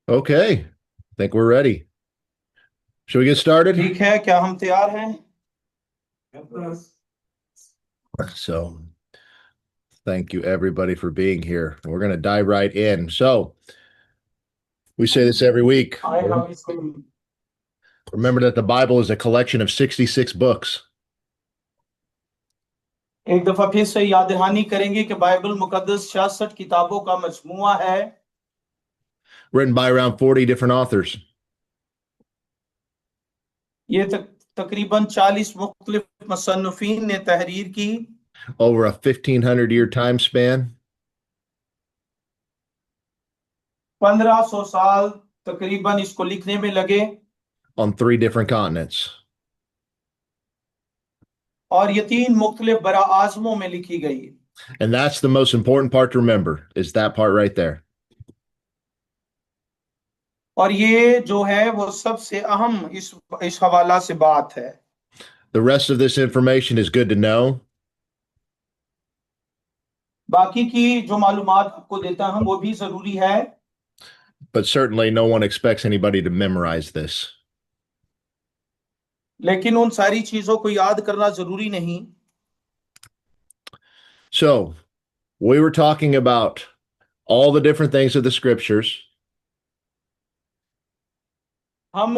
Okay, I think we're ready. Should we get started? ठीक है, क्या हम तैयार हैं? So, thank you everybody for being here. We're going to dive right in. So, we say this every week. आए हम इसको Remember that the Bible is a collection of 66 books एक दफा फिर से याद दहानी करेंगे कि बाइबल मुकद्दस 66 किताबों का मजमुआ है। written by around 40 different authors. ये तकरीबन 40 मुख्तलिफ मुसन्निफीन ने तहरीर की। Over a 1,500-year time span. 1500 साल तकरीबन इसको लिखने में लगे। On 3 different continents. और ये 3 मुख्तलिफ बरा आज़मों में लिखी गई। And that's the most important part to remember, is that part right there. और ये जो है वो सबसे अहम इस हवाला से बात है। The rest of this information is good to know, बाकी की जो मालूमात आपको देता हूं वो भी जरूरी है। but certainly no one expects anybody to memorize this. लेकिन उन सारी चीजों को याद करना जरूरी नहीं। So, we were talking about all the different things of the scriptures. हम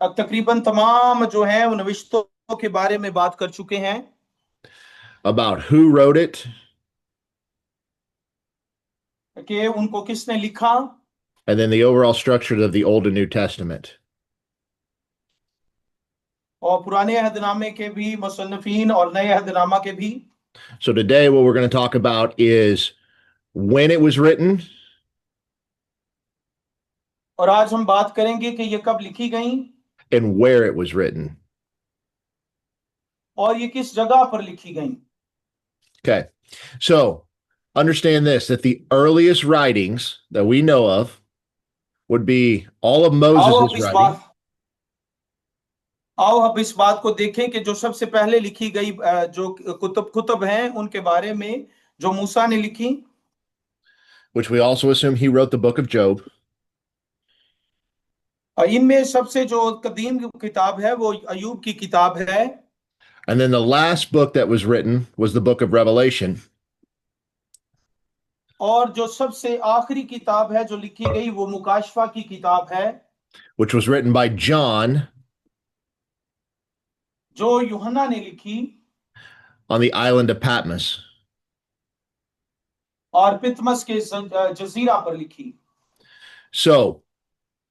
तकरीबन तमाम जो है वो नविश्तों के बारे में बात कर चुके हैं। About who wrote it, कि उनको किसने लिखा। and then the overall structure of the Old and New Testament. और पुराने अहदनामे के भी मुसन्निफीन और नए अहदनामा के भी। So today, what we're going to talk about is when it was written, और आज हम बात करेंगे कि ये कब लिखी गई and where it was written. और ये किस जगह पर लिखी गई। Okay. So understand this, that the earliest writings that we know of would be all of आओ अब Moses' इस writing. बात आओ अब इस बात को देखें कि जो सबसे पहले लिखी गई जो कुतुब हैं उनके बारे में जो मूसा ने लिखी। Which we also assume he wrote the book of Job. इनमें सबसे जो कदीम किताब है वो अयूब की किताब है। And then the last book that was written was the book of Revelation, और जो सबसे आखिरी किताब है जो लिखी गई वो मुकाशफा की किताब है which was written by John जो यूहन्ना ने लिखी on the island of Patmos. और पितमस के जजीरा पर लिखी। So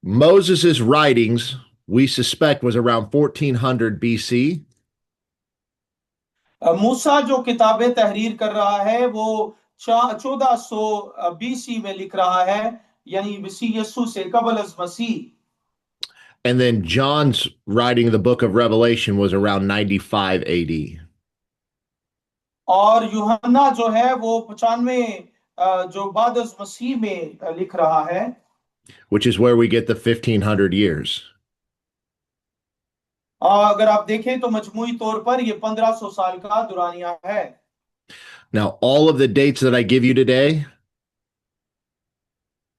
Moses' writings, we suspect, was around 1400 BC. मूसा जो किताबें तहरीर कर रहा है वो 1400 BC में लिख रहा है, यानी मसीह यस्सु से कबल अज मसीह। And then John's writing the book of Revelation was around 95 AD. और यूहन्ना जो है वो 95 जो बाद अज मसीह में लिख रहा है। Which is where we get the 1,500 years. अगर आप देखें तो मजमूई तौर पर ये 1500 साल का दुरानिया है। Now, all of the dates that I give you today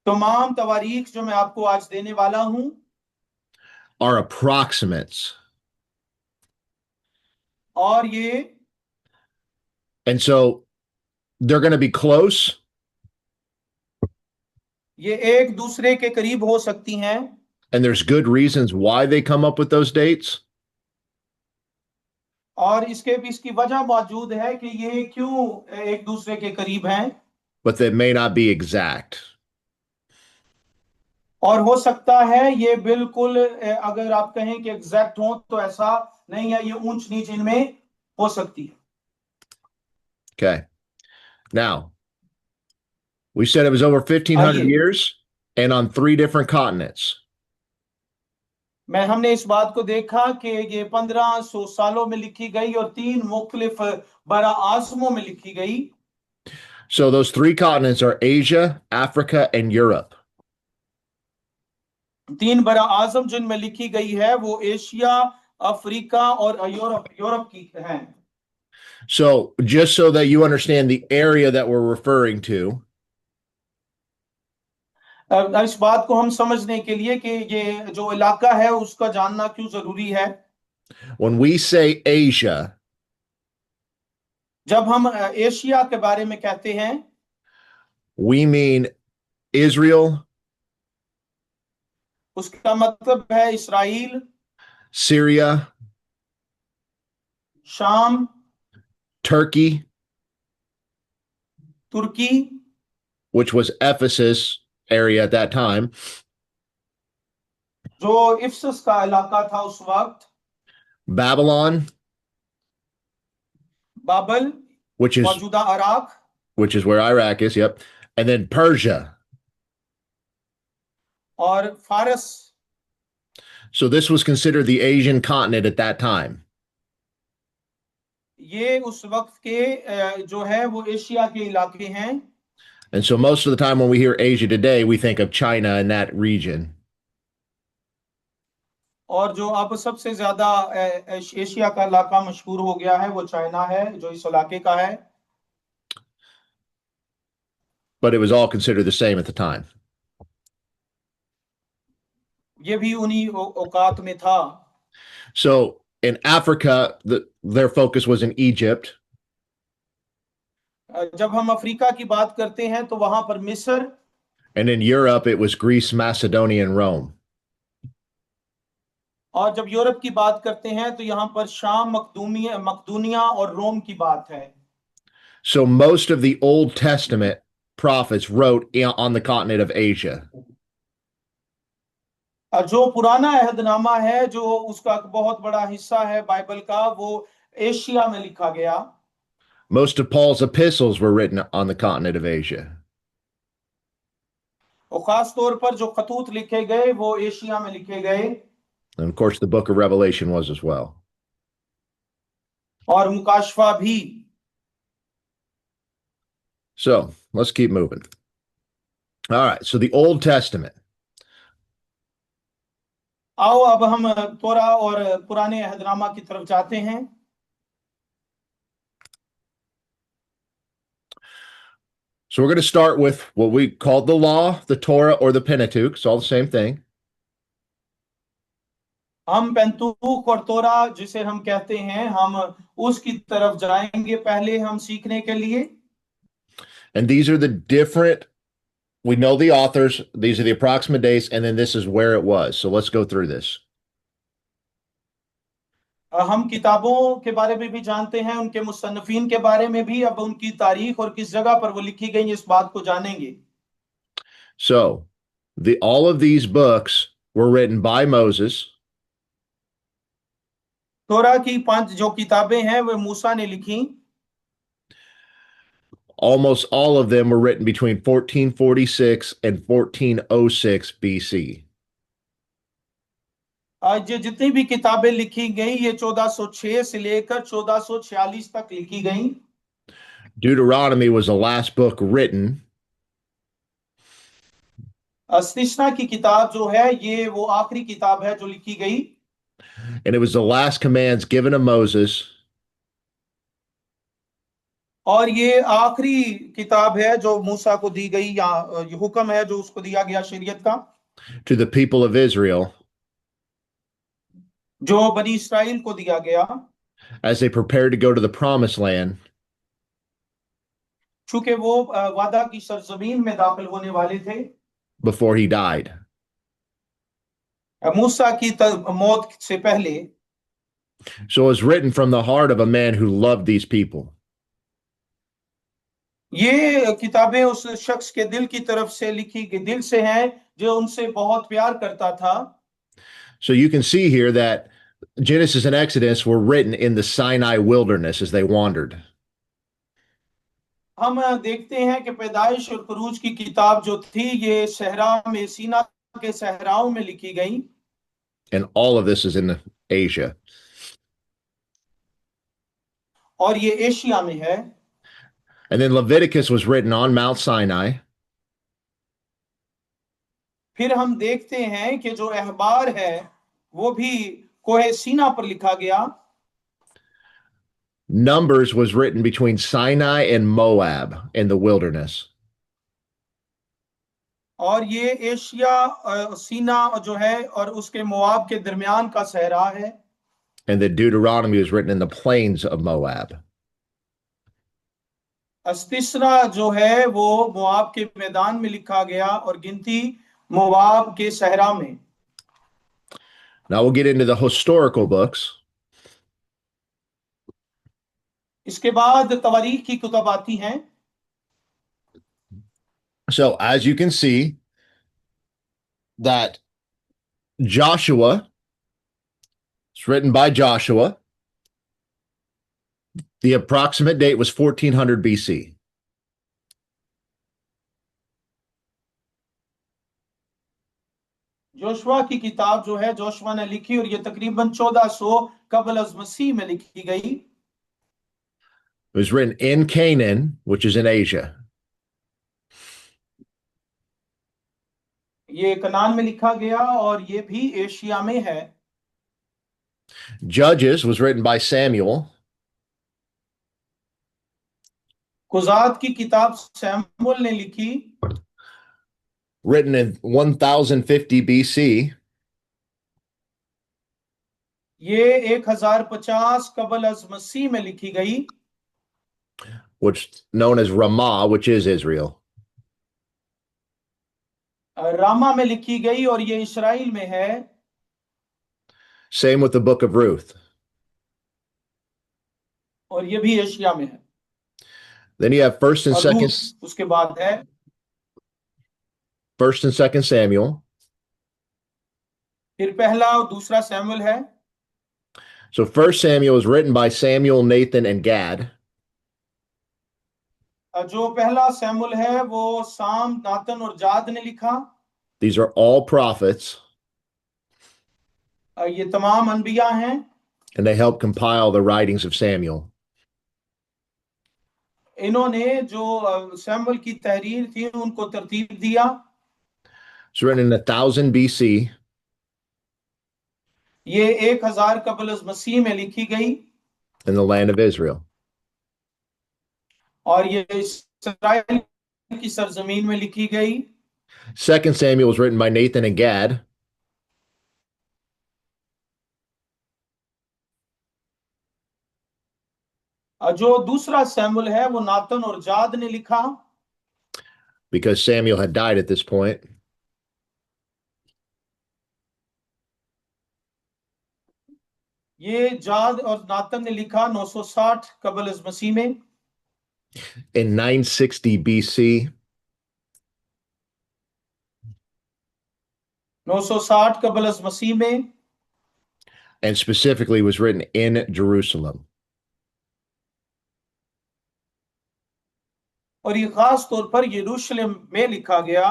तमाम तवारीख जो मैं आपको आज देने वाला हूं are approximates. और ये And so they're going to be close, एक दूसरे के करीब हो सकती हैं। and there's good reasons why they come up with those dates. और इसकी वजह मौजूद है कि ये क्यों एक दूसरे के करीब हैं। But they may not be exact. और हो सकता है ये बिल्कुल अगर आप कहें कि एग्जैक्ट हो तो ऐसा नहीं है, ये ऊंच नीच इनमें हो सकती है। Okay. Now, we said it was over 1,500 आइए years and on 3 different continents. हमने इस बात को देखा कि ये 1500 सालों में लिखी गई और 3 मुख्तलिफ बरा आज़मों में लिखी गई। So those 3 continents are Asia, Africa, and Europe. 3 बरा आज़म जिनमें लिखी गई है वो एशिया, अफ्रीका और यूरोप यूरोप की हैं। So just so that you understand the area that we're referring to, इस बात को हम समझने के लिए कि ये जो इलाका है उसका जानना क्यों जरूरी है। When we say Asia, जब हम एशिया के बारे में कहते हैं, we mean Israel, उसका मतलब है इसराइल, Syria, शाम, Turkey, तुर्की, which was Ephesus area at that time, जो इफ्सस का इलाका था उस वक्त, Babylon, बाबल, which is मौजूदा अराक, where Iraq is, yep, and then Persia. और फारस। So this was considered the Asian continent at that time. ये उस वक्त के जो है वो एशिया के इलाके हैं। And so most of the time when we hear Asia today, we think of China and that region. और जो अब सबसे ज्यादा एशिया का इलाका मशहूर हो गया है वो चाइना है, जो इस इलाके का है। But it was all considered the same at the time. ये भी उन्हीं औकात में था। So in Africa, their focus was in Egypt. जब हम अफ्रीका की बात करते हैं तो वहां पर मिस्र, And in Europe, it was Greece, Macedonia, and Rome. और जब यूरोप की बात करते हैं तो यहाँ पर शाम, मकदूनिया और रोम की बात है। So most of the Old Testament prophets wrote on the continent of Asia. और जो पुराना अहदनामा है, जो उसका बहुत बड़ा हिस्सा है बाइबल का, वो एशिया में लिखा गया। Most of Paul's epistles were written on the continent of Asia. और खास तौर पर जो खतूत लिखे गए वो एशिया में लिखे गए। And of course, the book of Revelation was as well. और मुकाशफा भी। So let's keep moving. All right. So the Old Testament. आओ अब हम तोरा और पुराने अहदनामा की तरफ जाते हैं। So we're going to start with what we call the law, the Torah, or the Pentateuch. It's all the same thing. हम पेंतुक और तोरा जिसे हम कहते हैं, हम उसकी तरफ जाएंगे पहले हम सीखने के लिए। And these are the different, we know the authors, these are the approximate dates, and then this is where it was. So let's go through this. हम किताबों के बारे में भी जानते हैं, उनके मुसन्निफीन के बारे में भी। अब उनकी तारीख और किस जगह पर वो लिखी गई इस बात को जानेंगे। So all of these books were written by Moses. तोरा की 5 जो किताबें हैं वे मूसा ने लिखी। Almost all of them were written between 1446 and 1406 BC. आज ये जितनी भी किताबें लिखी गई ये 1406 से लेकर 1446 तक लिखी गई। Deuteronomy was the last book written. अस्तिष्णा की किताब जो है ये वो आखिरी किताब है जो लिखी गई। And it was the last commands given to Moses. और ये आखिरी किताब है जो मूसा को दी गई, या ये हुक्म है जो उसको दिया गया शरीयत का, To the people of Israel जो बनी इस्राइल को दिया गया, as they prepared to go to the promised land चूंकि वो वादा की सरजमीन में दाखिल होने वाले थे before he died. मूसा की मौत से पहले। So it was written from the heart of a man who loved these people. ये किताबें उस शख्स के दिल की तरफ से लिखी गई, दिल से हैं, जो उनसे बहुत प्यार करता था। So you can see here that Genesis and Exodus were written in the Sinai wilderness as they wandered. हम देखते हैं कि पैदाइश और खुरूज की किताब जो थी ये सहरा में, सीना के सहराओं में लिखी गई। And all of this is in Asia. और ये एशिया में है। And then Leviticus was written on Mount Sinai. फिर हम देखते हैं कि जो अहबार है वो भी कोहे सीना पर लिखा गया। Numbers was written between Sinai and Moab in the wilderness. और ये एशिया सीना जो है और उसके मोआब के दरमियान का सहरा है। And that Deuteronomy was written in the plains of Moab. अस्तिस्रा जो है वो मोआब के मैदान में लिखा गया और गिनती मोआब के सहरा में। Now we'll get into the historical books. इसके बाद तवारीख की किताब आती हैं। So as you can see, that Joshua, it's written by Joshua. The approximate date was 1400 BC. Joshua की किताब जो है जोशुआ ने लिखी और ये तकरीबन 1400 कबल अज मसीह में लिखी गई। It was written in Canaan, which is in Asia. ये कनान में लिखा गया और ये भी एशिया में है। Judges was written by Samuel. Kujat की किताब सैमुअल ने लिखी, Written in 1050 BC. ये 1050 कबल अज मसीह में लिखी गई। Which known as Ramah, which is Israel. Rama में लिखी गई और ये इस्राइल में है। Same with the book of Ruth. और ये भी एशिया में है। Then you have और रूथ उसके बाद है। First and Second Samuel. फिर पहला और दूसरा सैमुअल है। So First Samuel was written by Samuel, Nathan, and Gad. जो पहला सैमुअल है वो साम, नातन और जाद ने लिखा। These are all prophets, ये तमाम अनबिया हैं and they help compile the writings of Samuel. इन्होंने जो सैमुअल की तहरीर थी उनको तरतीब दिया। It's written in 1000 BC. ये 1000 कबल अज मसीह में लिखी गई In the land of Israel. और ये इस्राएल की सरजमीन में लिखी गई। Second Samuel was written by Nathan and Gad. जो दूसरा सैमुअल है वो नातन और जाद ने लिखा। Because Samuel had died at this point. ये जाद और नातन ने लिखा 960 कबल अज मसीह में। In 960 BC. 960 कबल अज मसीह में। And specifically was written in Jerusalem. और ये खास तौर पर यरूशलेम में लिखा गया।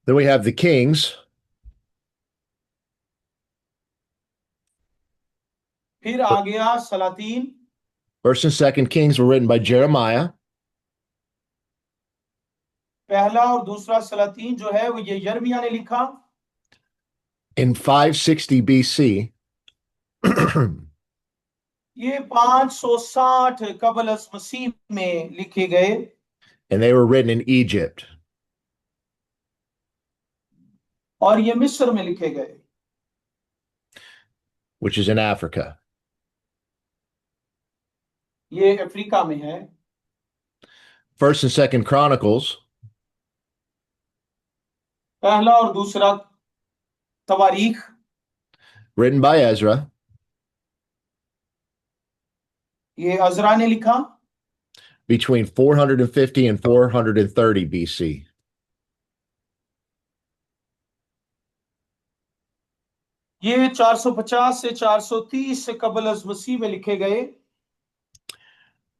Then we have the kings. फिर आ गया सलातीन। First and Second Kings were written by Jeremiah. पहला और दूसरा सलातीन जो है वो ये यर्मिया ने लिखा। In 560 BC. ये 560 कबल अज मसीह में लिखे गए And they were written in Egypt. और ये मिस्र में लिखे गए, Which is in Africa. ये अफ्रीका में है। First and Second Chronicles. पहला और दूसरा तवारीख Written by Ezra. ये अजरा ने लिखा। Between 450 and 430 BC. ये 450 से 430 कबल अज मसीह में लिखे गए।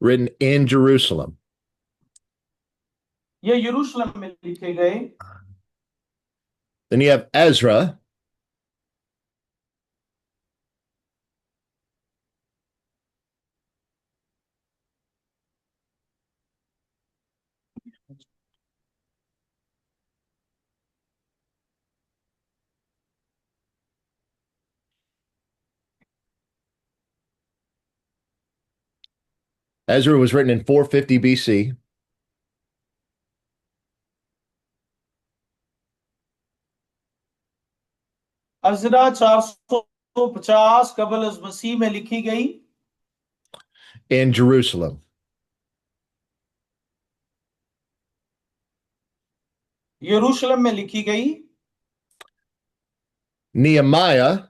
Written in Jerusalem. ये यरूशलेम में लिखे गए। Then you have Ezra. Ezra was written in 450 BC. अजरा 450 कबल अज मसीह में लिखी गई in Jerusalem. यरूशलेम में लिखी गई। Nehemiah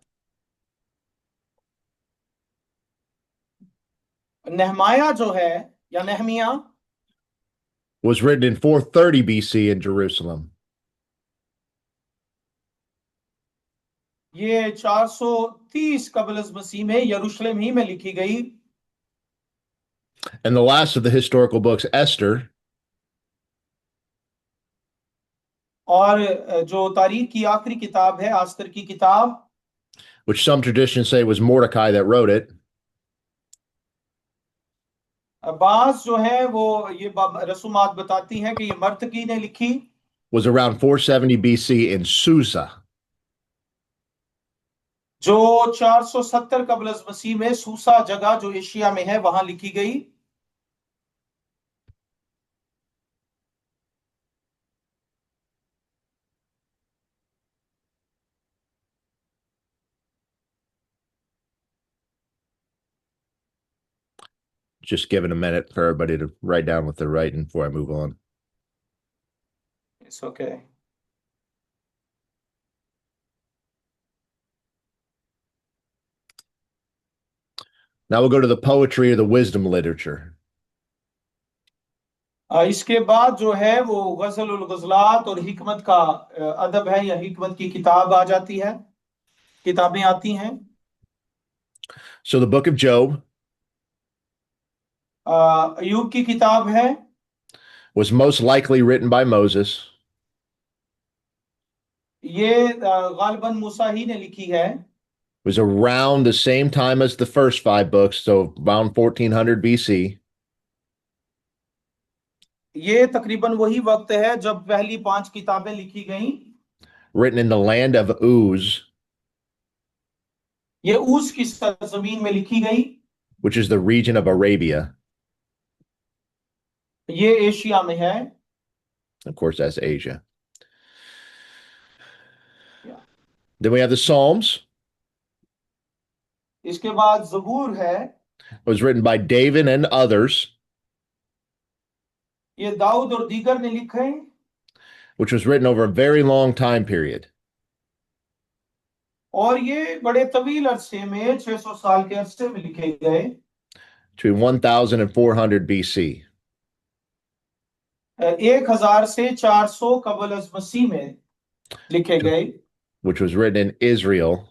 नेहमाया जो है या Nehemiah was written in 430 BC in Jerusalem. ये 430 कबल अज मसीह में यरूशलेम ही में लिखी गई। And the last of the historical books, Esther, और जो तारीख की आखिरी किताब है आस्तर की किताब, which some traditions say was Mordecai that wrote it, बाज जो है वो ये रसूमात बताती हैं कि ये मर्तकी ने लिखी, was around 470 BC in Susa. जो 470 कबल अज मसीह में सूसा जगह जो एशिया में है वहां लिखी गई। Just giving a minute for everybody to write down what they're writing before I move on. It's okay. Now we'll go to the poetry or the wisdom literature. इसके बाद जो है वो गजल उल गजलात और हिकमत का अदब है या हिकमत की किताब आ जाती है, किताबें आती हैं। So the book of Job अय्यूब की किताब है, was most likely written by Moses. ये गालिबन मूसा ही ने लिखी है। It was around the same time as the first 5 books, so around 1400 BC. ये तकरीबन वही वक्त है जब पहली 5 किताबें लिखी गईं। Written in the land of Uz, ये ऊस की सरजमीन में लिखी गई, which is the region of Arabia. ये एशिया में है। Of course, that's Asia. Yeah. Then we have the Psalms. इसके बाद जबूर है, It was written by David and others, ये दाऊद और दीगर ने लिखे, which was written over a very long time period. और ये बड़े तवील अरसे में 600 साल के अरसे में लिखे गए, Between 1000 and 400 BC. 1000 से 400 कबल अज मसीह में लिखे गए, which was written in Israel,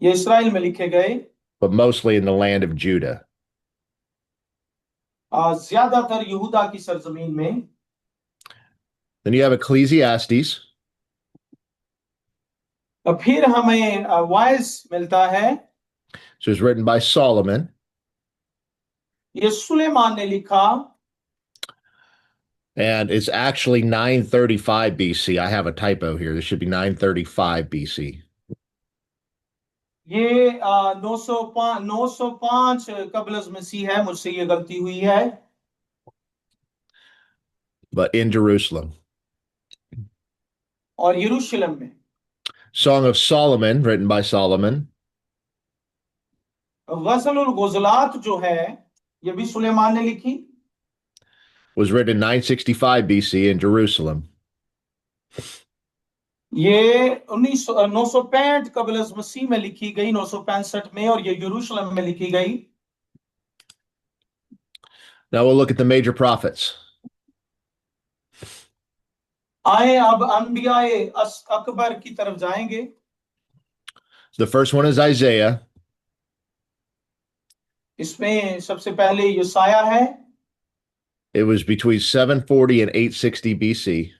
ये इसराइल में लिखे गए, but mostly in the land of Judah. ज्यादातर यहूदा की सरजमीन में। Then you have Ecclesiastes, फिर हमें वाइज मिलता है, which was written by Solomon, ये सुलेमान ने लिखा, and it's actually 935 BC. I have a typo here. This should be 935 BC. ये 905 कबल अज मसीह है, मुझसे ये गलती हुई है। But in Jerusalem. और यरूशलेम में। Song of Solomon, written by Solomon, गजल और गुजलात जो है ये भी सुलेमान ने लिखी, was written in 965 BC in Jerusalem. ये 965 कबल अज मसीह में लिखी गई, 965 में, और ये यरूशलेम में लिखी गई। Now we'll look at the major prophets. आए अब अंबियाए अकबर की तरफ जाएंगे। The first one is Isaiah. इसमें सबसे पहले यसाया है, It was between 740 and 860 BC.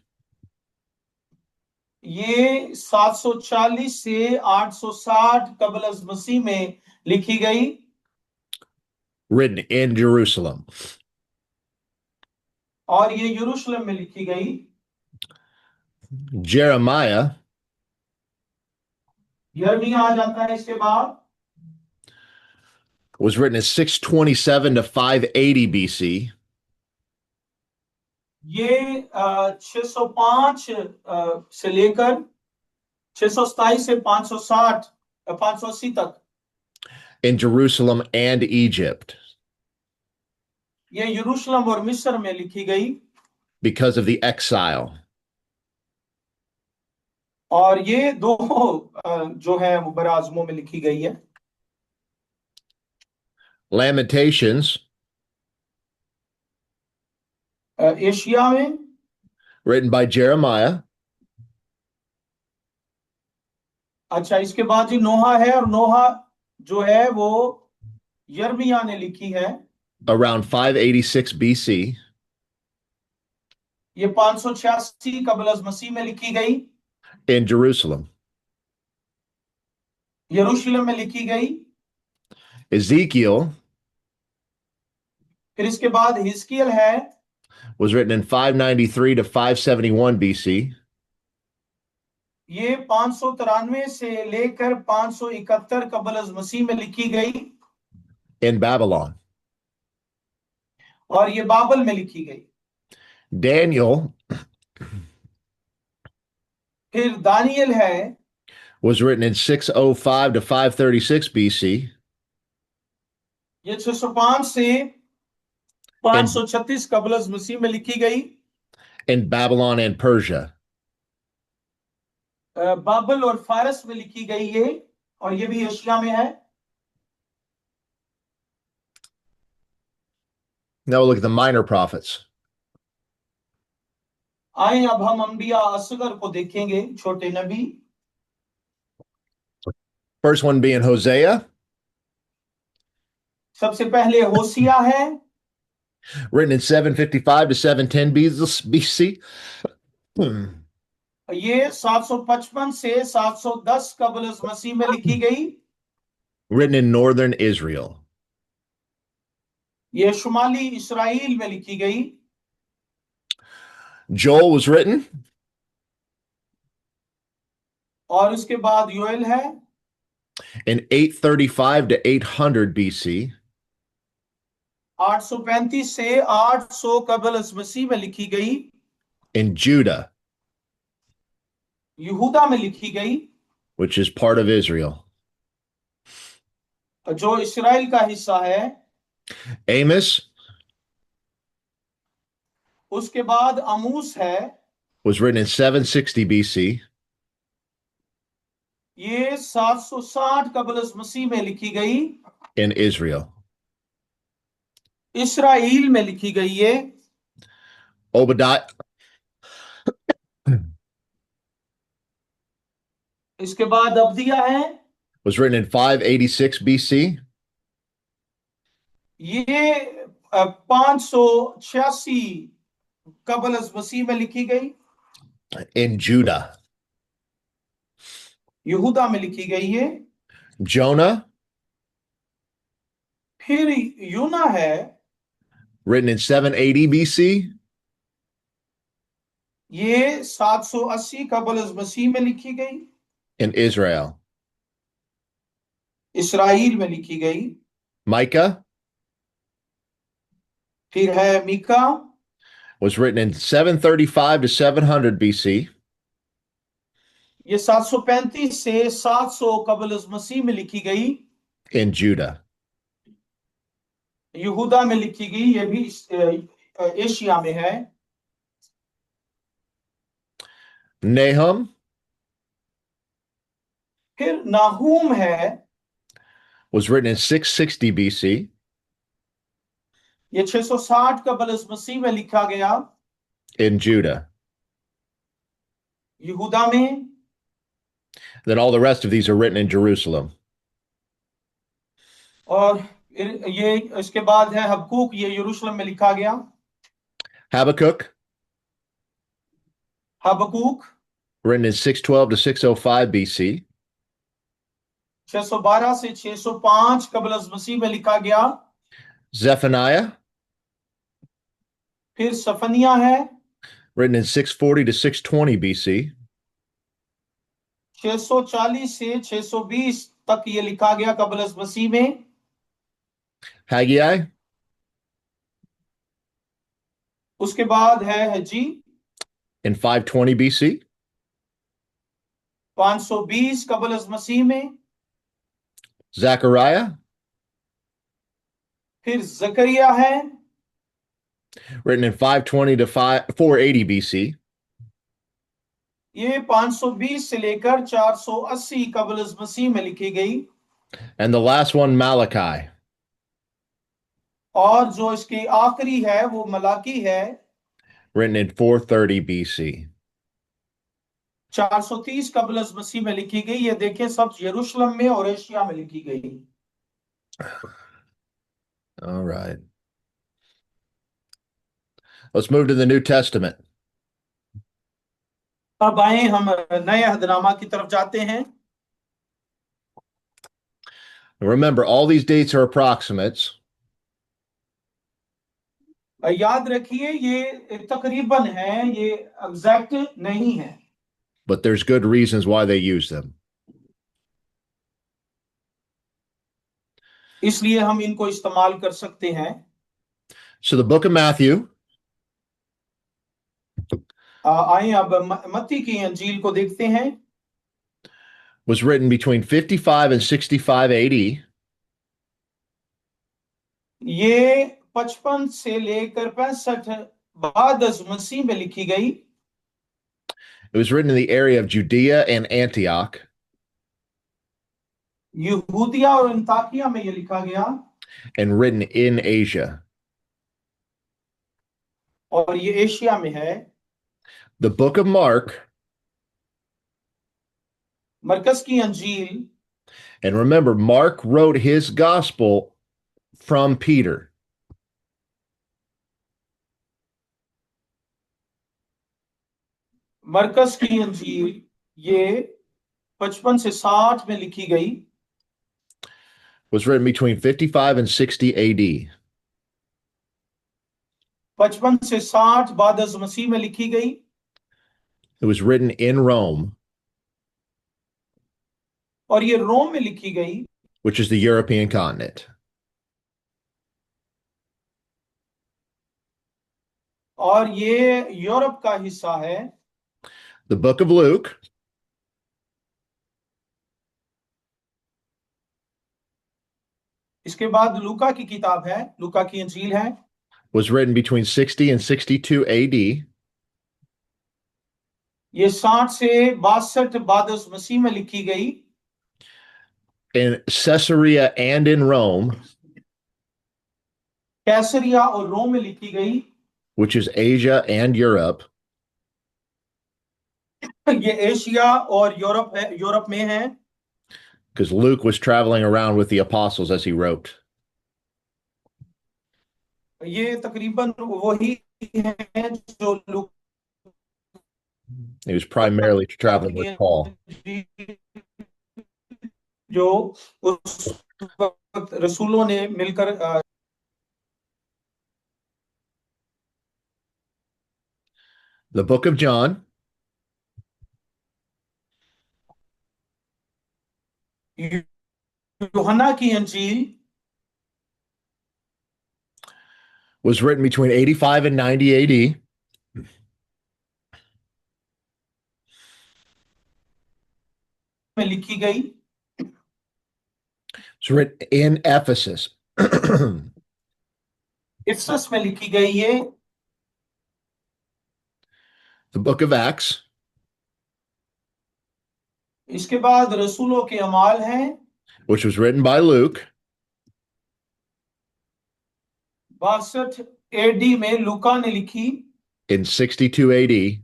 ये 740 से 860 कबल अज मसीह में लिखी गई, Written in Jerusalem. और ये यरूशलेम में लिखी गई। Jeremiah यर्मिया आ जाता है इसके बाद, was written in 627 to 580 BC. ये 605 से लेकर 627 से 560 580 तक in Jerusalem and Egypt ये यरूशलेम और मिस्र में लिखी गई because of the exile. और ये दो जो है वो बराज़मों में लिखी गई है। Lamentations, एशिया में written by Jeremiah, अच्छा इसके बाद जी नोहा है और नोहा जो है वो यर्मिया ने लिखी है। around 586 BC, ये 586 कबल अज़ मसीह में लिखी गई, in Jerusalem. यरूशलेम में लिखी गई। Ezekiel फिर इसके बाद हिजकियल है, was written in 593 to 571 BC, ये 593 से लेकर 571 कबल अज़ मसीह में लिखी गई in Babylon. और ये बाबल में लिखी गई। Daniel फिर दानियल है, was written in 605 to 536 BC, ये 605 से 536 कबल अज़ मसीह में लिखी गई in Babylon and Persia. बाबल और फारस में लिखी गई ये, और ये भी एशिया में है। Now we'll look at the minor prophets. आए अब हम अंबिया असगर को देखेंगे, छोटे नबी। First one being Hosea, सबसे पहले होसिया है, written in 755 to 710 BC. ये 755 से 710 कबल अज़ मसीह में लिखी गई। Written in northern Israel. ये शुमाली इसराइल में लिखी गई। Joel was written और उसके बाद योएल है, in 835 to 800 BC. 835 से 800 कबल अज़ मसीह में लिखी गई, in Judah, यहूदा में लिखी गई, which is part of Israel. जो इसराइल का हिस्सा है। Amos उसके बाद अमूस है, was written in 760 BC. ये 760 कबल अज़ मसीह में लिखी गई, in Israel. इसराइल में लिखी गई है। Obadiah इसके बाद अब्दिया है, was written in 586 BC. ये 586 कबल अज़ मसीह में लिखी गई, in Judah. यहूदा में लिखी गई है। Jonah, फिर यूना है, written in 780 BC. ये 780 कबल अज़ मसीह में लिखी गई, in Israel. इसराइल में लिखी गई। Micah फिर है Mika, was written in 735 to 700 BC. ये 735 से 700 कबल अज़ मसीह में लिखी गई, in Judah. यहूदा में लिखी गई, ये भी एशिया में है। Nahum फिर नाहूम है, was written in 660 BC. ये 660 कबल अज़ मसीह में लिखा गया, in Judah. यहूदा में। Then all the rest of these are written in Jerusalem. और ये इसके बाद है हबकूक, ये यरूशलेम में लिखा गया। Habakkuk, Habakkuk written in 612 to 605 BC. 612 से 605 कबल अज़ मसीह में लिखा गया। Zephaniah, फिर सफनिया है, written in 640 to 620 BC. 640 से 620 तक ये लिखा गया कबल अज़ मसीह में। Haggai, उसके बाद है हजी, in 520 BC. 520 कबल अज़ मसीह में। Zechariah, फिर जकरिया है, written in 520 to 480 BC. ये 520 से लेकर 480 कबल अज़ मसीह में लिखी गई। And the last one, Malachi, और जो इसकी आखिरी है वो मलाकी है, written in 430 BC. 430 कबल अज़ मसीह में लिखी गई। ये देखें, सब यरूशलेम में और एशिया में लिखी गई। All right. Let's move to the New Testament. अब आए हम नए अहदनामा की तरफ जाते हैं। Remember, all these dates are approximates. याद रखिए ये तकरीबन है, ये एग्जैक्ट नहीं है, But there's good reasons why they use them. इसलिए हम इनको इस्तेमाल कर सकते हैं। So the book of Matthew आइए अब मत्ती की अंजील को देखते हैं। was written between 55 and 65 AD. ये 55 से लेकर 65 बाद अज़ मसीह में लिखी गई। It was written in the area of Judea and Antioch. यहूदिया और अंताकिया में ये लिखा गया, And written in Asia. और ये एशिया में है। The book of Mark, मरकस की अंजील, and remember, Mark wrote his gospel from Peter. मरकस की अंजील ये 55 से 60 में लिखी गई। Was written between 55 and 60 AD. 55 से 60 बाद अज़ मसीह में लिखी गई। It was written in Rome, और ये रोम में लिखी गई, which is the European continent. और ये यूरोप का हिस्सा है। The book of Luke इसके बाद लूका की किताब है, लूका की अंजील है। was written between 60 and 62 AD. ये 60 से 62 बाद अज़ मसीह में लिखी गई। In Caesarea and in Rome, कैसरिया और रोम में लिखी गई। which is Asia and Europe. ये एशिया और यूरोप है, यूरोप में है। Because Luke was traveling around with the apostles as he wrote. ये तकरीबन वही है जो लूका He was primarily traveling with Paul. जो उस वक्त रसूलों ने मिलकर The book of John यूहन्ना की अंजील was written between 85 and 90 AD. में लिखी गई। It's written in Ephesus. इफसस में लिखी गई है। The book of Acts इसके बाद रसूलों के अमाल हैं, which was written by Luke. 62 AD में लूका ने लिखी। In 62 AD.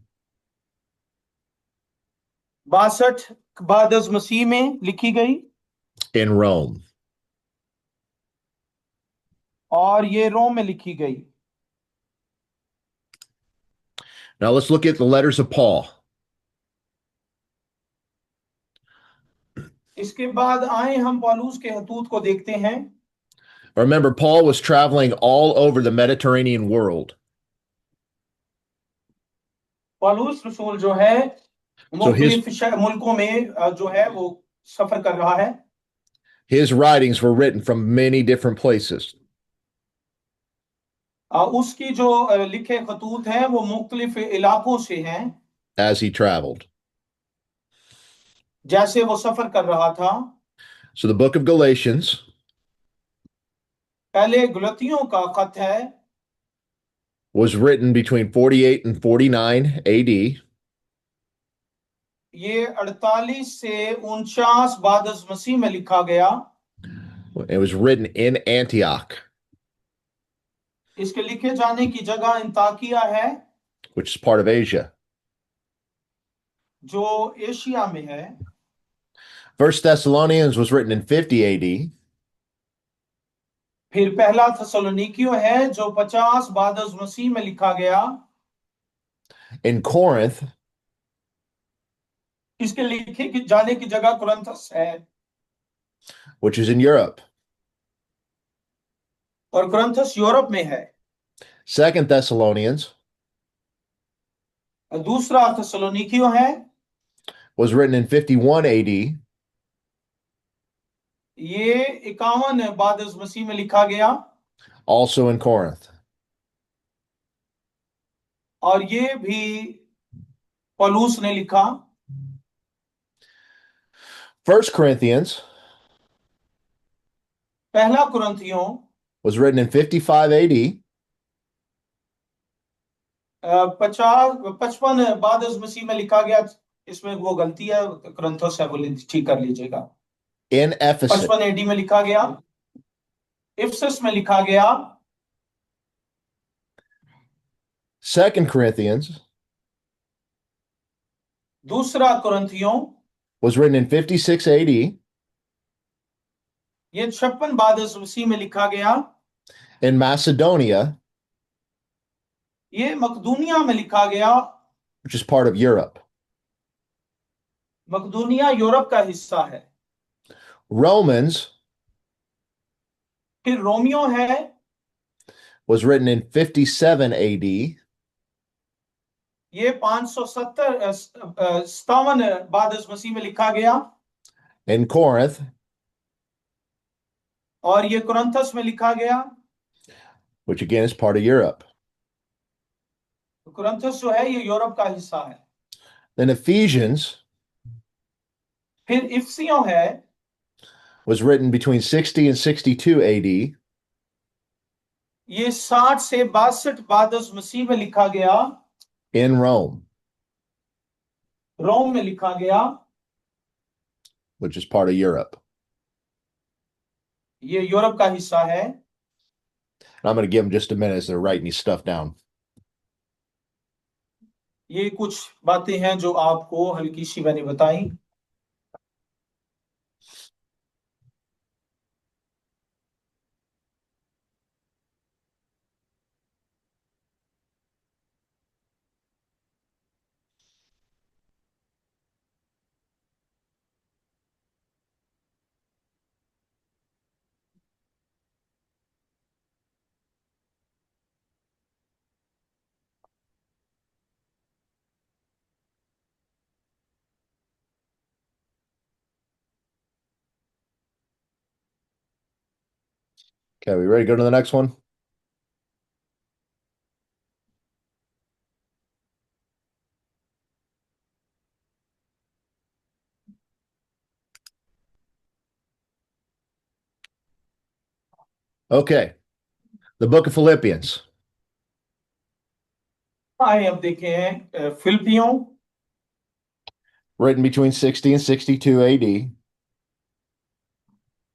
62 बाद अज़ मसीह में लिखी गई। In Rome. और ये रोम में लिखी गई। Now let's look at the letters of Paul. इसके बाद आए हम पौलुस के हतूत को देखते हैं। Remember, Paul was traveling all over the Mediterranean world. पौलुस रसूल जो है मुख्तलिफ मुल्कों में जो है वो सफर कर रहा है। His writings were written from many different places. उसकी जो लिखे खतूत हैं वो मुख्तलिफ इलाकों से हैं। As he traveled. जैसे वो सफर कर रहा था। So the book of Galatians पहले गलतियों का खत है, was written between 48 and 49 AD. ये 48 से 49 बाद मसीह में लिखा गया। It was written in Antioch, इसके लिखे जाने की जगह अंताकिया है, which is part of Asia. जो एशिया में है। First Thessalonians was written in 50 AD. फिर पहला थेसलोनिकियो है जो 50 बाद मसीह में लिखा गया। In Corinth, इसके लिखे की जाने की जगह कुरिन्थस है, which is in Europe. और कुरिन्थस यूरोप में है। Second Thessalonians दूसरा थेसलोनिकियो है, was written in 51 AD. ये 51 बाद मसीह में लिखा गया, Also in Corinth. और ये भी पौलुस ने लिखा। First Corinthians पहला कुरिन्थियों was written in 55 AD. 55 बाद मसीह में लिखा गया। इसमें वो गलती है, कुरिन्थोस है, बोले ठीक कर लीजिएगा। In Ephesus. 55 एडी में लिखा गया, इफिसस में लिखा गया। Second Corinthians दूसरा कुरिन्थियों was written in 56 AD. ये 56 बाद मसीह में लिखा गया। In Macedonia, ये मकदूनिया में लिखा गया। which is part of Europe. मकदूनिया यूरोप का हिस्सा है। Romans फिर रोमियो है, was written in 57 AD. ये 557 बाद मसीह में लिखा गया। In Corinth, और ये कुरिन्थस में लिखा गया। which again is part of Europe. कुरिन्थस जो है ये यूरोप का हिस्सा है। Then Ephesians फिर इफिसियों है, was written between 60 and 62 AD. ये 60 से 62 बाद मसीह में लिखा गया। In Rome, रोम में लिखा गया, which is part of Europe. ये यूरोप का हिस्सा है। And I'm going to give them just a minute as they're writing these stuff down. ये कुछ बातें हैं जो आपको हल्की सी मैंने बताई। Okay, we ready to go to the next one? Okay, the book of Philippians. आए अब देखें फिलिपियों, Written between 60 and 62 AD.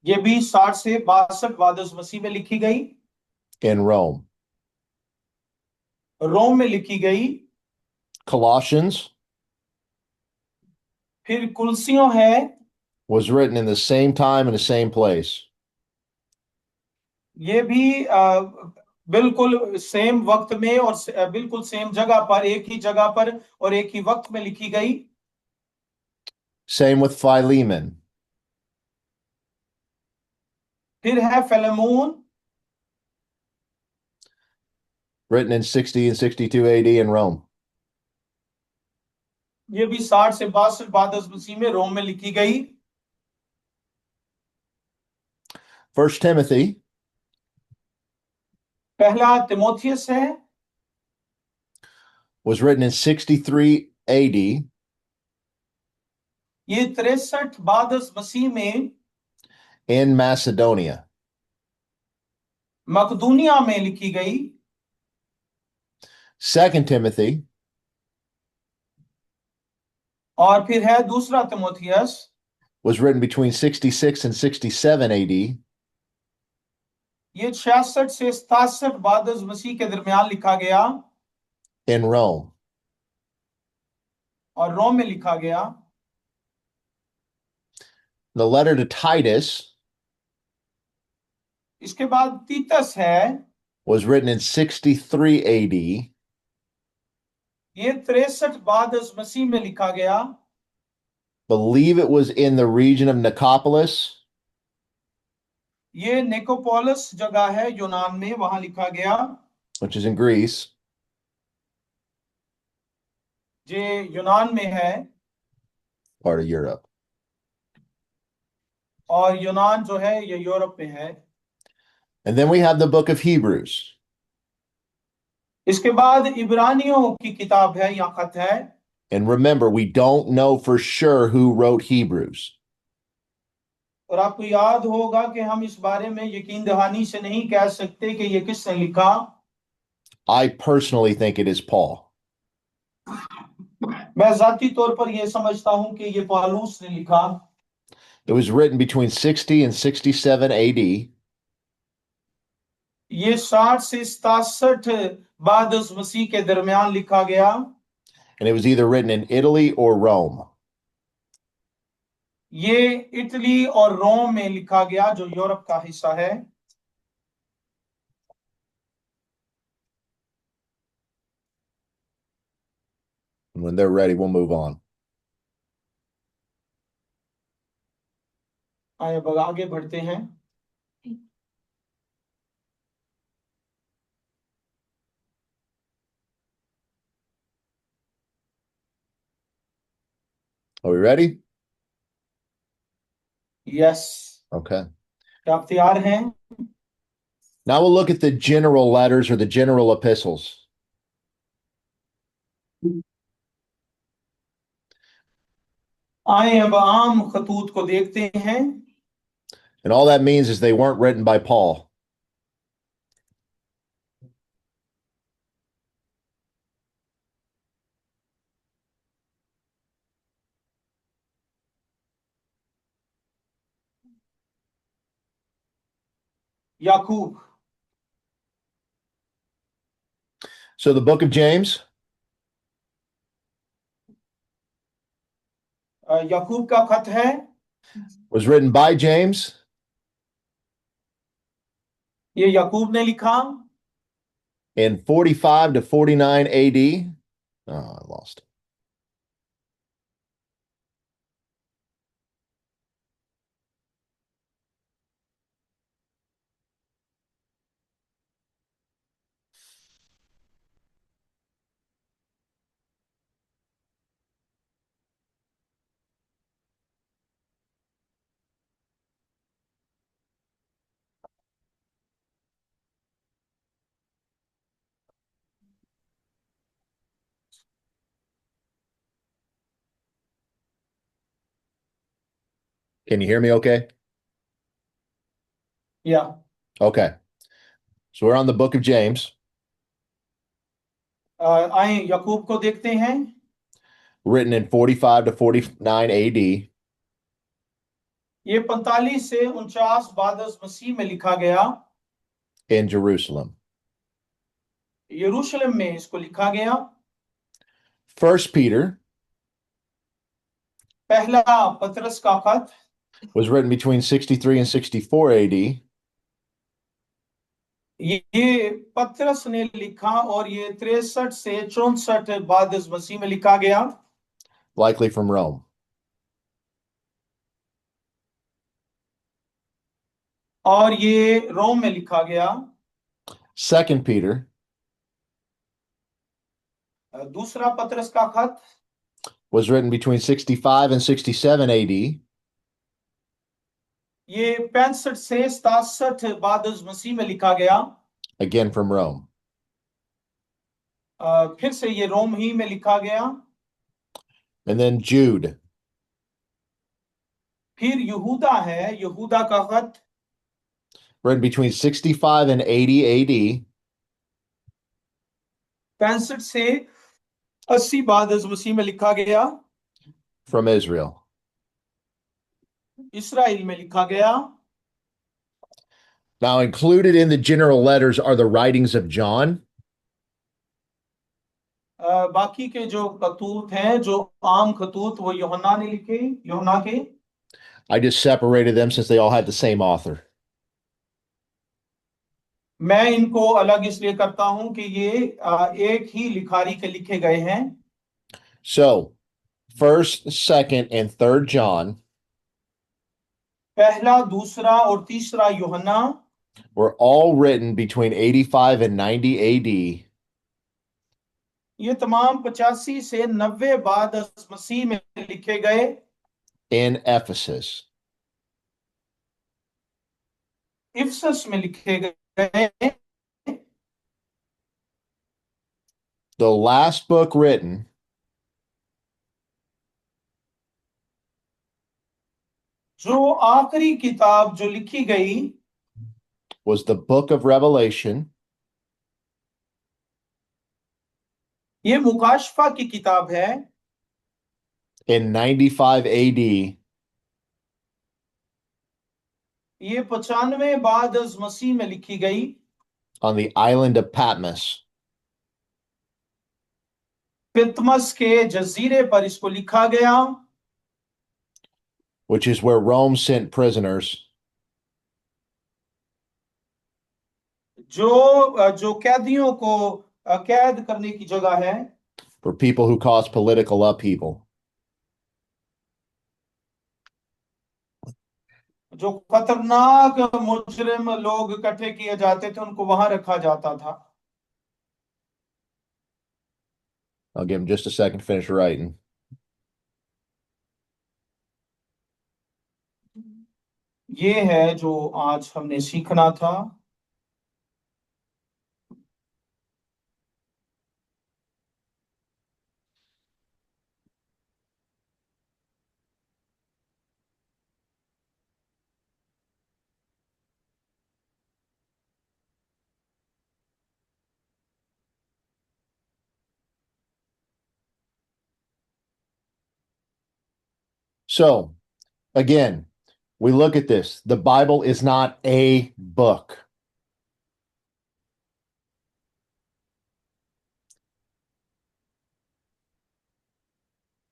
ये भी 60 से 62 बाद मसीह में लिखी गई। In Rome. रोम में लिखी गई। Colossians फिर कुलसियों है, was written in the same time and the same place. ये भी बिल्कुल सेम वक्त में और बिल्कुल सेम जगह पर, एक ही जगह पर और एक ही वक्त में लिखी गई। Same with Philemon. फिर है Philemon, Written in 60 and 62 AD in Rome. ये भी 60 से 62 बाद मसीह में रोम में लिखी गई। First Timothy पहला तिमोथियस है, was written in 63 AD. ये 63 बाद मसीह में in Macedonia. मकदूनिया में लिखी गई। 2 Timothy और फिर है दूसरा Timothy, was written between 66 and 67 AD ये 66 से 67 बाद मसीह के दरमियान लिखा गया in Rome. और रोम में लिखा गया। The letter to Titus इसके बाद तीतस है, was written in 63 AD ये 63 बाद मसीह में लिखा गया। believe it was in the region of Nicopolis, ये निकोपोलिस जगह है यूनान में, वहां लिखा गया, which is in Greece, जे यूनान में है। part of Europe. और यूनान जो है ये यूरोप में है। And then we have the book of Hebrews. इसके बाद इब्रानियों की किताब है या खत है। And remember, we don't know for sure who wrote Hebrews. और आपको याद होगा कि हम इस बारे में यकीन दहानी से नहीं कह सकते कि ये किसने लिखा। I personally think it is Paul. मैं जाती तौर पर यह समझता हूं कि ये पौलुस ने लिखा। It was written between 60 and 67 AD. ये 60 से 67 बाद मसीह के दरमियान लिखा गया। And it was either written in Italy or Rome. ये इटली और रोम में लिखा गया, जो यूरोप का हिस्सा है। And when they're ready, we'll move on. आइए आगे बढ़ते हैं। Are we ready? Yes, Okay. क्या आप तैयार हैं? Now we'll look at the general letters or the general epistles. आए अब आम खतूत को देखते हैं। And all that means is they weren't written by Paul. Yakub, So the book of James याकूब का खत है, was written by James ये याकूब ने लिखा in 45 to 49 AD. Oh, I lost it. Can you hear me okay? या Okay. So we're on the book of James, आए याकूब को देखते हैं। written in 45 to 49 AD. ये 45 से 49 बाद मसीह में लिखा गया, in Jerusalem. यरूशलेम में इसको लिखा गया। First Peter पहला पतरस का खत was written between 63 and 64 AD. ये पतरस ने लिखा और ये 63 से 64 बाद मसीह में लिखा गया, likely from Rome. और ये रोम में लिखा गया। Second Peter दूसरा पतरस का खत was written between 65 and 67 AD. ये 65 से 67 बाद मसीह में लिखा गया, again from Rome. फिर से ये रोम ही में लिखा गया। And then Jude फिर यहूदा है, यहूदा का खत written between 65 and 80 AD 65 से 80 बाद अज़ मसीह में लिखा गया, from Israel. इसराइल में लिखा गया। Now, included in the general letters are the writings of John, बाकी के जो खतूत हैं, जो आम खतूत, वो यूहन्ना ने लिखे, यूहन्ना के। I just separated them since they all had the same author. मैं इनको अलग इसलिए करता हूं कि ये एक ही लिखारी के लिखे गए हैं। So, 1st, 2nd, and 3rd John पहला, दूसरा और तीसरा यूहन्ना were all written between 85 and 90 AD ये तमाम 85 से 90 बाद अज़ मसीह में लिखे गए, in Ephesus. इफसस में लिखे गए। The last book written जो आखिरी किताब जो लिखी गई, was the book of Revelation, ये मुकाशफा की किताब है। in 95 AD ये 95 बाद अज़ मसीह में लिखी गई, on the island of Patmos. पितमस के जजीरे पर इसको लिखा गया, which is where Rome sent prisoners जो कैदियों को कैद करने की जगह है, for people who caused political upheaval. जो खतरनाक मुजरिम लोग इकट्ठे किए जाते थे, उनको वहां रखा जाता था। I'll give him just a second to finish writing. ये है जो आज हमने सीखना था। So, again, we look at this. The Bible is not a book.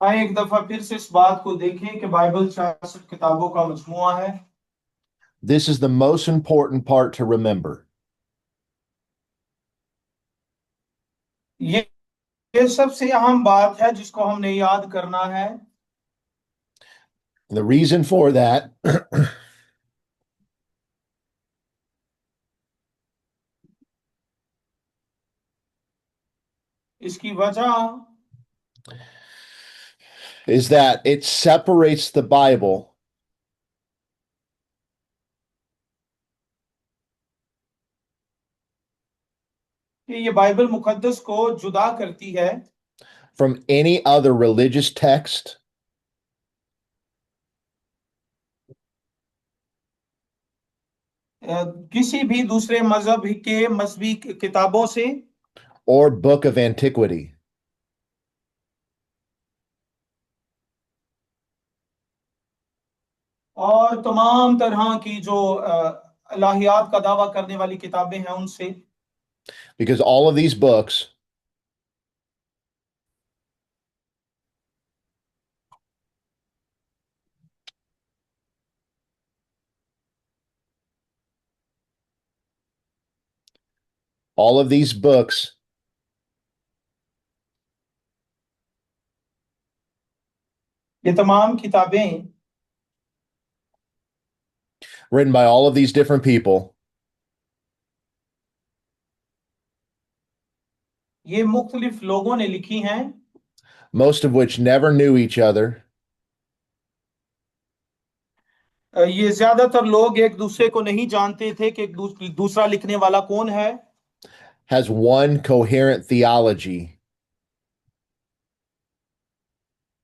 आइए एक दफा फिर से इस बात को देखें कि बाइबल 66 किताबों का मजमुआ है। This is the most important part to remember. ये सबसे अहम बात है जिसको हमने याद करना है। The reason for that इसकी वजह is that it separates the Bible कि ये बाइबल मुकद्दस को जुदा करती है from any other religious text किसी भी दूसरे मजहब के मजहबी किताबों से or book of antiquity. और तमाम तरह की जो इलाहियात का दावा करने वाली किताबें हैं उनसे, Because all of these books all of these books ये तमाम किताबें written by all of these different people ये मुख्तलिफ लोगों ने लिखी हैं, most of which never knew each other ये ज्यादातर लोग एक दूसरे को नहीं जानते थे कि एक दूसरा लिखने वाला कौन है। has one coherent theology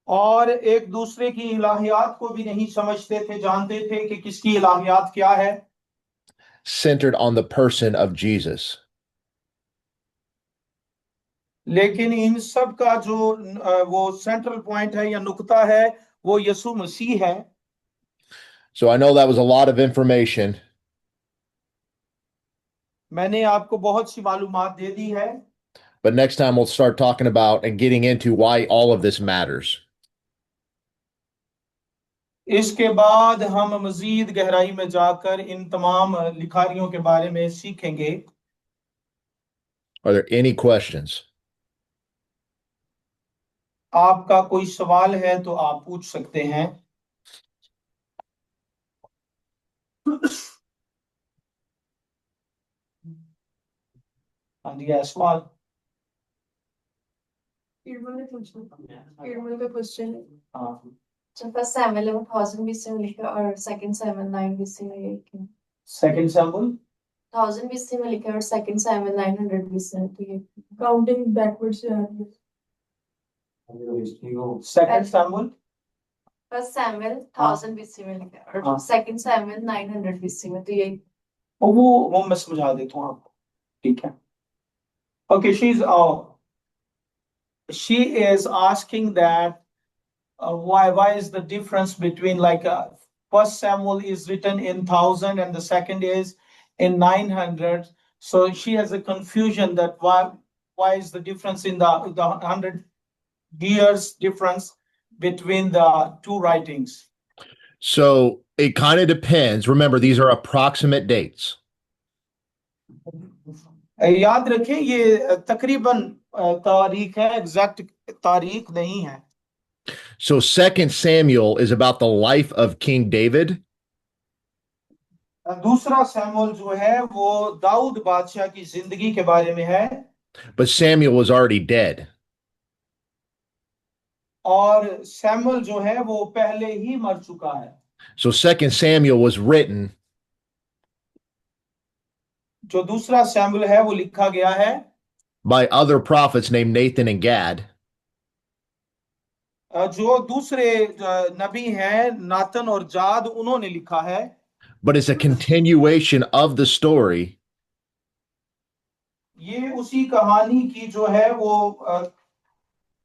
और एक दूसरे की इलाहियात को भी नहीं समझते थे, जानते थे कि किसकी इलाहियात क्या है। centered on the person of Jesus. लेकिन इन सब का जो वो सेंट्रल पॉइंट है या नुक्ता है, वो यसु मसीह है। So I know that was a lot of information, मैंने आपको बहुत सी मालूमात दे दी है, but next time we'll start talking about and getting into why all of this matters. इसके बाद हम मजीद गहराई में जाकर इन तमाम लिखारियों के बारे में सीखेंगे। Are there any questions? आपका कोई सवाल है तो आप पूछ सकते हैं। हाँ जी, है सवाल। निर्मल का क्वेश्चन है। हाँ, तो फर्स्ट सैमुअल 1000 बीसी में लिखा और सेकंड सैमुअल 9 बीसी में ये क्यों? सेकंड सैमुअल 1000 बीसी में लिखा है और सेकंड सैमुअल 900 बीसी में, तो ये काउंटिंग बैकवर्ड से आ रही है। सेकंड सैमुअल फर्स्ट सैमुअल हाँ। 1000 बीसी में लिखा है हाँ। और सेकंड सैमुअल 900 बीसी में, तो ये और वो मैं समझा देता हूँ आपको, ठीक है। Okay, she is asking that why is the difference between like first Samuel is written in 1000 and the second is in 900. So she has a confusion that why is the difference in the 100 years difference between the two writings. So it kind of depends. Remember, these are approximate dates. याद रखें ये तकरीबन तारीख है, exact तारीख नहीं है। So Second Samuel is about the life of King David, दूसरा सैमुअल जो है वो दाऊद बादशाह की जिंदगी के बारे में है, but Samuel was already dead. और सैमुअल जो है वो पहले ही मर चुका है। So Second Samuel was written जो दूसरा सैमुअल है वो लिखा गया है by other prophets named Nathan and Gad, जो दूसरे नबी हैं नातन और जाद, उन्होंने लिखा है। but it's a continuation of the story ये उसी कहानी की जो है वो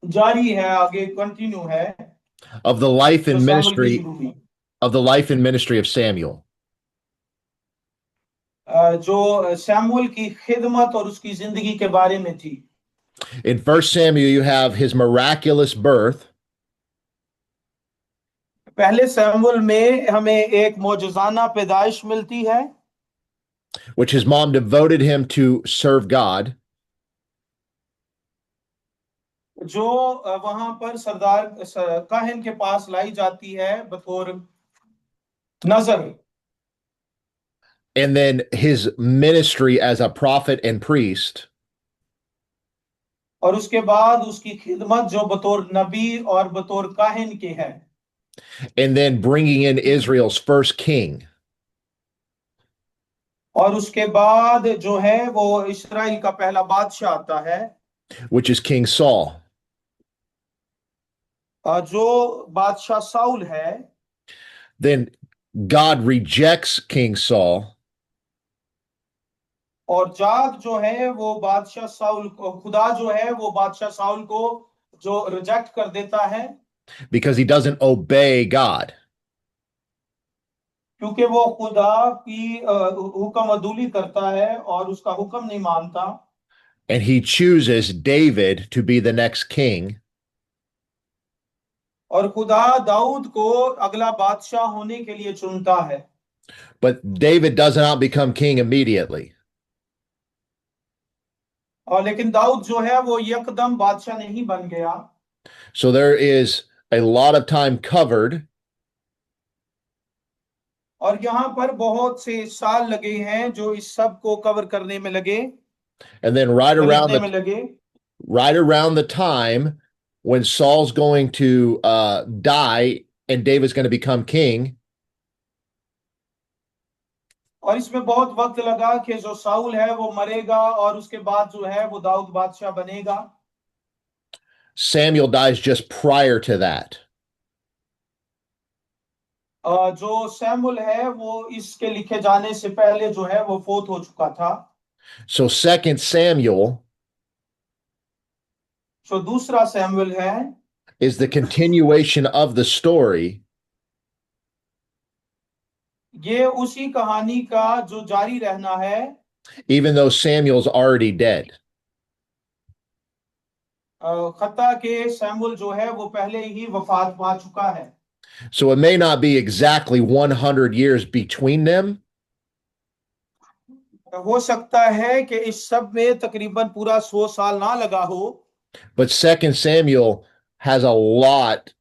जारी है, आगे कंटिन्यू है, of the life जो and सैमुअल की ministry शुरू हुई, of the life and ministry of Samuel. जो सैमुअल की खिदमत और उसकी जिंदगी के बारे में थी। In First Samuel, you have his miraculous birth, पहले सैमुअल में हमें एक मौजज़ाना पैदाइश मिलती है, which his mom devoted him to serve God. जो वहां पर सरदार काहिन के पास लाई जाती है बतौर नजर, And then his ministry as a prophet and priest, और उसके बाद उसकी खिदमत जो बतौर नबी और बतौर काहिन के है, and then bringing in Israel's first king. और उसके बाद जो है वो इस्राइल का पहला बादशाह आता है, Which is King Saul. जो बादशाह साउल है। Then God rejects King Saul और जाद जो है वो बादशाह साउल को, खुदा जो है वो बादशाह साउल को जो रिजेक्ट कर देता है, because he doesn't obey God. क्योंकि वो खुदा की हुक्म अदूली करता है और उसका हुक्म नहीं मानता। And he chooses David to be the next king. और खुदा दाऊद को अगला बादशाह होने के लिए चुनता है। But David does not become king immediately. और लेकिन दाऊद जो है वो यकदम बादशाह नहीं बन गया। So there is a lot of time covered और यहाँ पर बहुत से साल लगे हैं जो इस सब को कवर करने में लगे, and then खरीदने में लगे। right around the time when Saul's going to die and David's going to become king, और इसमें बहुत वक्त लगा कि जो साउल है वो मरेगा और उसके बाद जो है वो दाऊद बादशाह बनेगा। Samuel dies just prior to that. जो सैमुअल है वो इसके लिखे जाने से पहले जो है वो फोत हो चुका था। So Second Samuel जो दूसरा सैमुअल है is the continuation of the story, ये उसी कहानी का जो जारी रहना है, even though Samuel's already dead. खत्ता के सैमुअल जो है वो पहले ही वफात पा चुका है। So it may not be exactly 100 years between them, हो सकता है कि इस सब में तकरीबन पूरा 100 साल ना लगा हो, but Second Samuel has a lot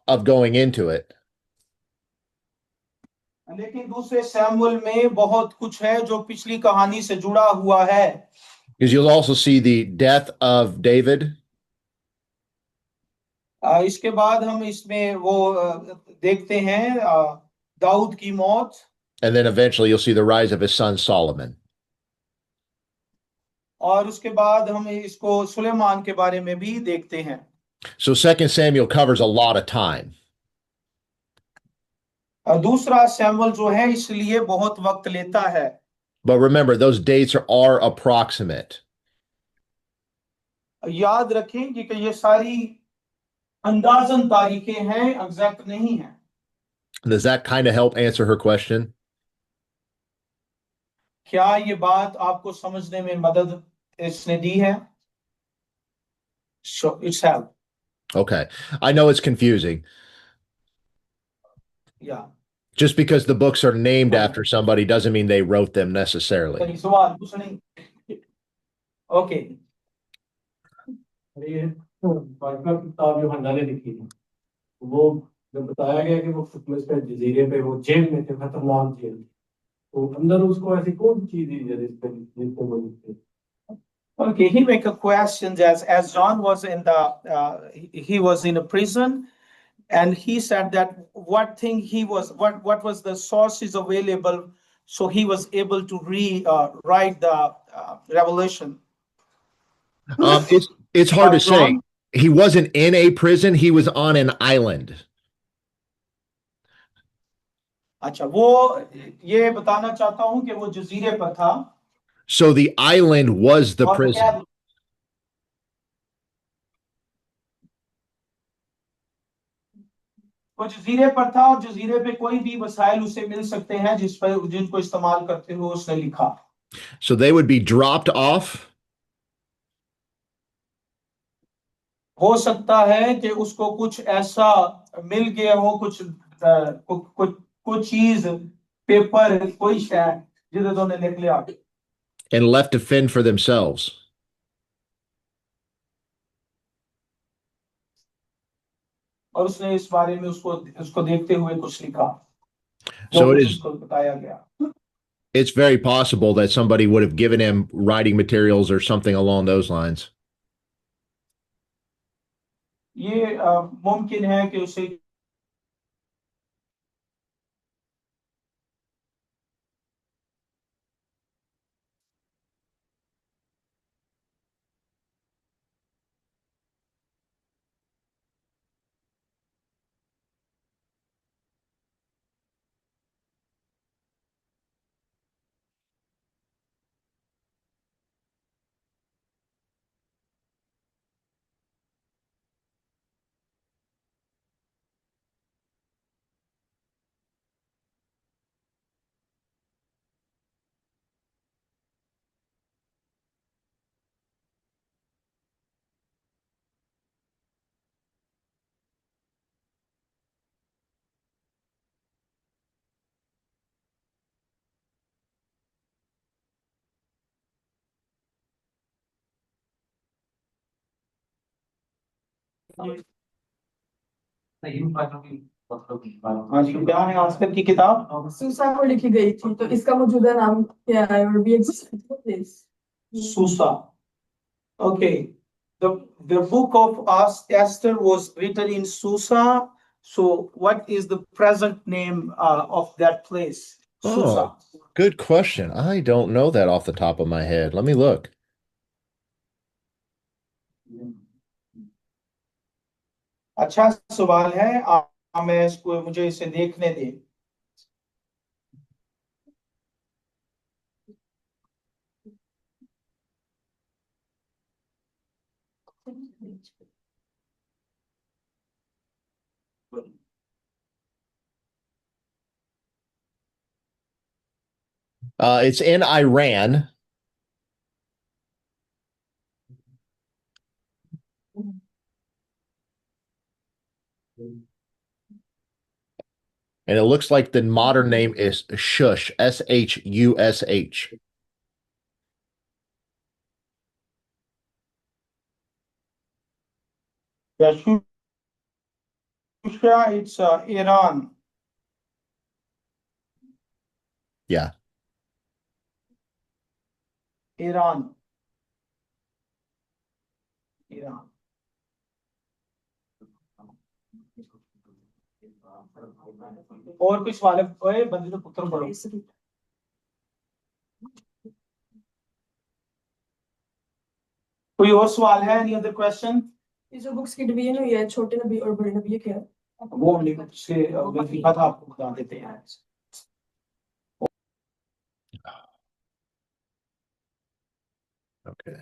of going into it. लेकिन दूसरे सैमुअल में बहुत कुछ है जो पिछली कहानी से जुड़ा हुआ है। Because you'll also see the death of David, इसके बाद हम इसमें वो देखते हैं दाऊद की मौत, and then eventually you'll see the rise of his son Solomon. और उसके बाद हम इसको सुलेमान के बारे में भी देखते हैं। So Second Samuel covers a lot of time. दूसरा सैमुअल जो है इसलिए बहुत वक्त लेता है। But remember, those dates are approximate. याद रखें कि ये सारी अंदाजन तारीखें हैं, एग्जैक्ट नहीं है। Does that kind of help answer her question? क्या ये बात आपको समझने में मदद इसने दी है? So it's help. Okay. I know it's confusing. Yeah. Just because the books are named after somebody doesn't mean they wrote them necessarily. कहीं सवाल कुछ नहीं। ओके। ये बाइबल की किताब यूहन्ना ने लिखी थी, वो जब बताया गया कि वो खुतमस पे जजीरे पे वो जेल में थे, खतरनाक जेल, तो अंदर उसको ऐसी कौन सी चीज दी जिसको वो लिखते। Okay, he make a question as John was in the he was in a prison, and he said that what was the sources available, so he was able to write the Revelation. It's hard to say. John? He wasn't in a prison, he was on an island. अच्छा, वो ये बताना चाहता हूं कि वो जजीरे पर था। So the island was the और prison. वो जजीरे पर था और जजीरे पे कोई भी वसाइल उसे मिल सकते हैं जिनको इस्तेमाल करते हुए उसने लिखा। So they would be dropped off. हो सकता है कि उसको कुछ ऐसा मिल गया हो, कुछ चीज, पेपर, कोई शय जिसे तो लिख लिया And left to fend for themselves. और उसने इस बारे में उसको देखते हुए कुछ लिखा, So जो it कुछ is उसको बताया गया। it's very possible that somebody would have given him writing materials or something along those lines. ये मुमकिन है कि उसे हाँ जी, क्या है आस्कर की किताब? सूसा को लिखी गई थी, तो इसका मौजूदा नाम क्या है? और भी सूसा। Okay, the book of Esther was written in Susa. So what is the present name of that place? Susa. Oh, good question. I don't know that off the top of my head. Let me look. अच्छा सवाल है। मैं इसको, मुझे इसे देखने दें। It's in Iran. And it looks like the modern name is Shush, Shush. Yashusha, it's Iran. Yeah. Iran. Iran. और कुछ सवाल है? ओए बंदे तो पुत्र पढ़ो। कोई और सवाल है? Any other question? ये जो बुक्स की डिवीजन हुई है, छोटे नबी और बड़े नबी, ये क्या है? वो हमने से वजीफा था, आपको बता देते हैं। Okay.